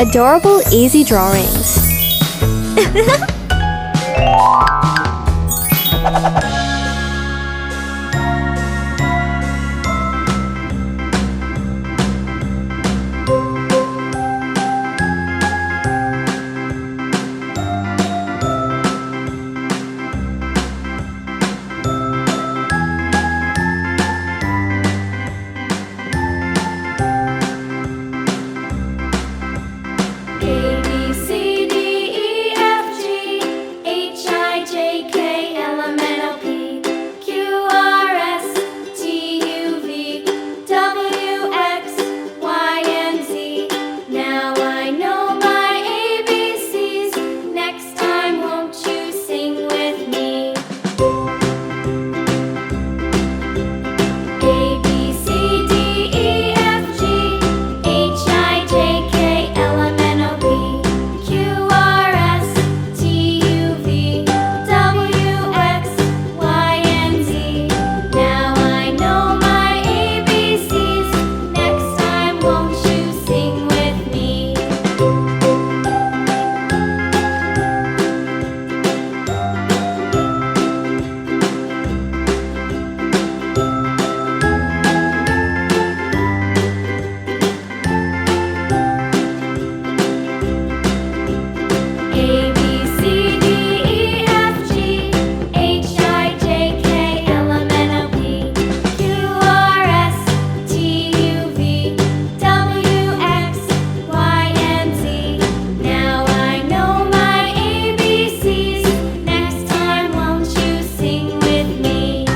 Adorable easy drawings. A, B, C, D, E, F, G, H, I, J, K, L, M, N, O, P, Q, R, S, T, U, V, W, X, Y, and Z. Now I know my ABCs. Next time, won't you sing with me? A, B, C, D, E, F, G, H, I, J, K, L, M, N, O, P, Q, R, S, T, U, V, W, X, Y, and Z. Now I know my ABCs. Next time, won't you sing with me? A, B, C, D, E, F, G, H, I, J, K, L, M, N, O, P, Q, R, S, T, U, V, W, X, Y, and Z. Now I know my ABCs. Next time, won't you sing with me?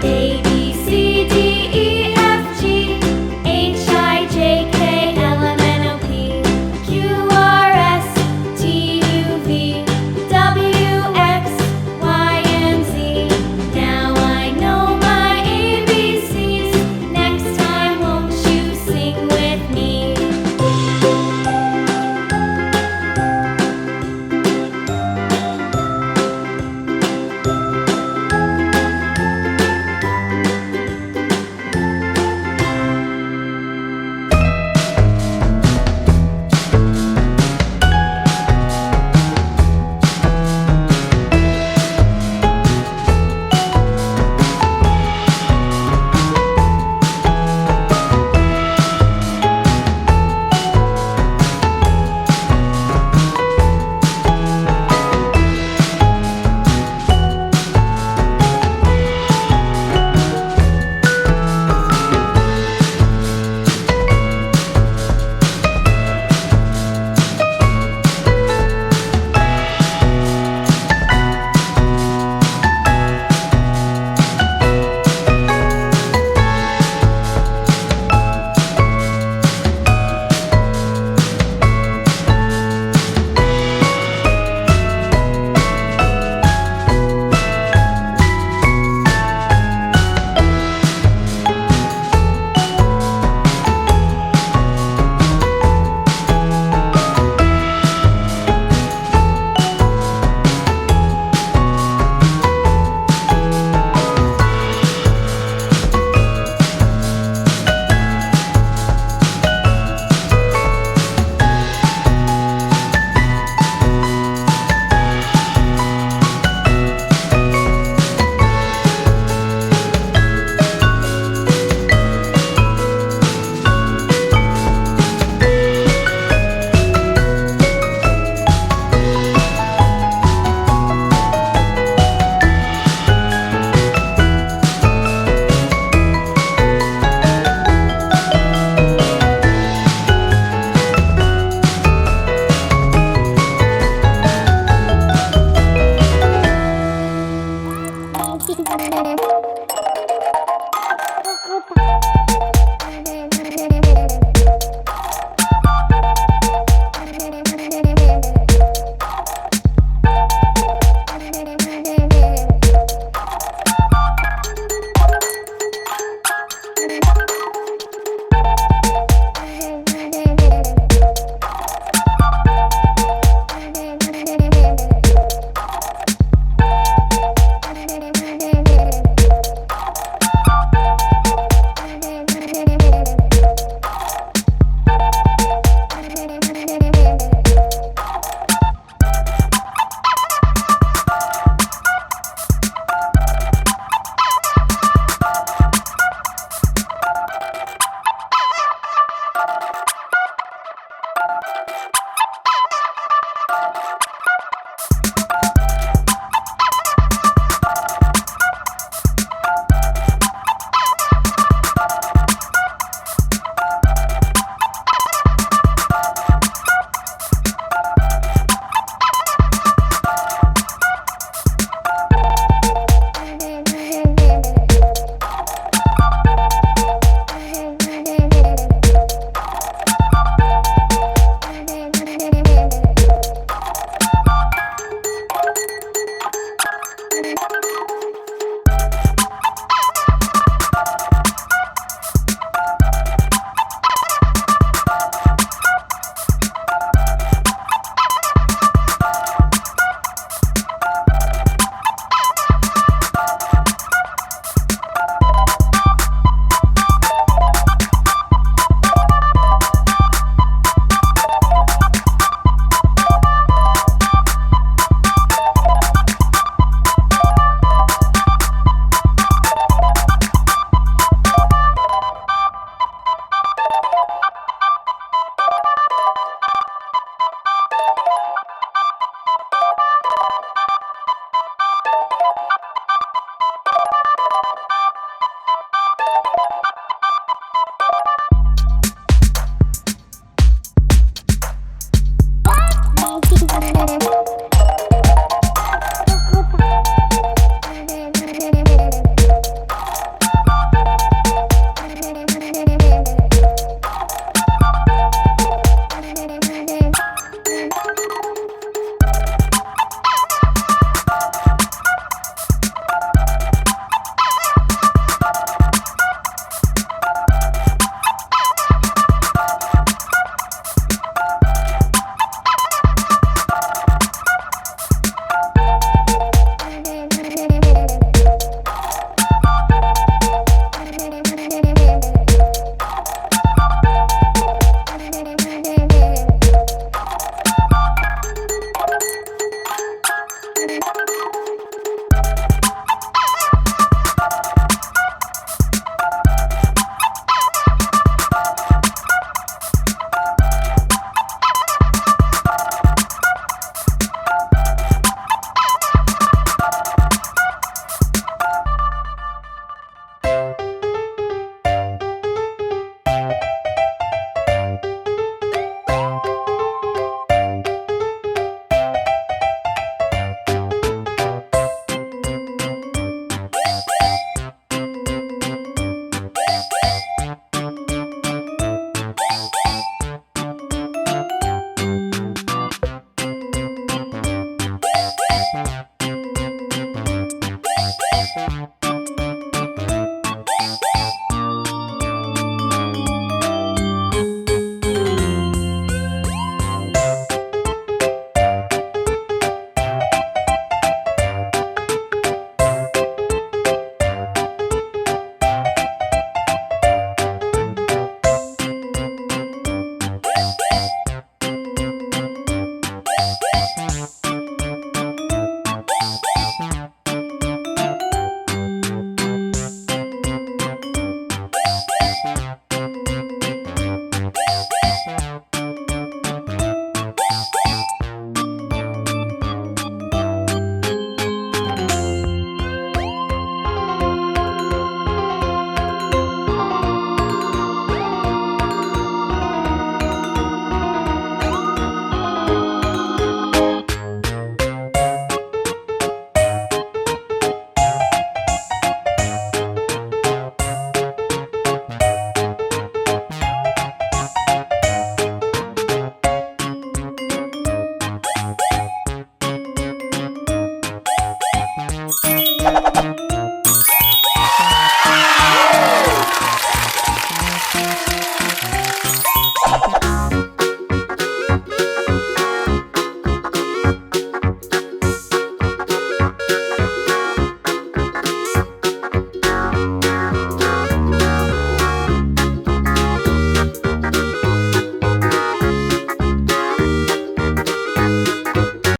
A, B, C, D, E, F, G, H, I, J, K, L, M, N, O, P, Q, R, S, T, U, V, W, X, Y, and Z. Now I know my ABCs. Next time, won't you sing with me?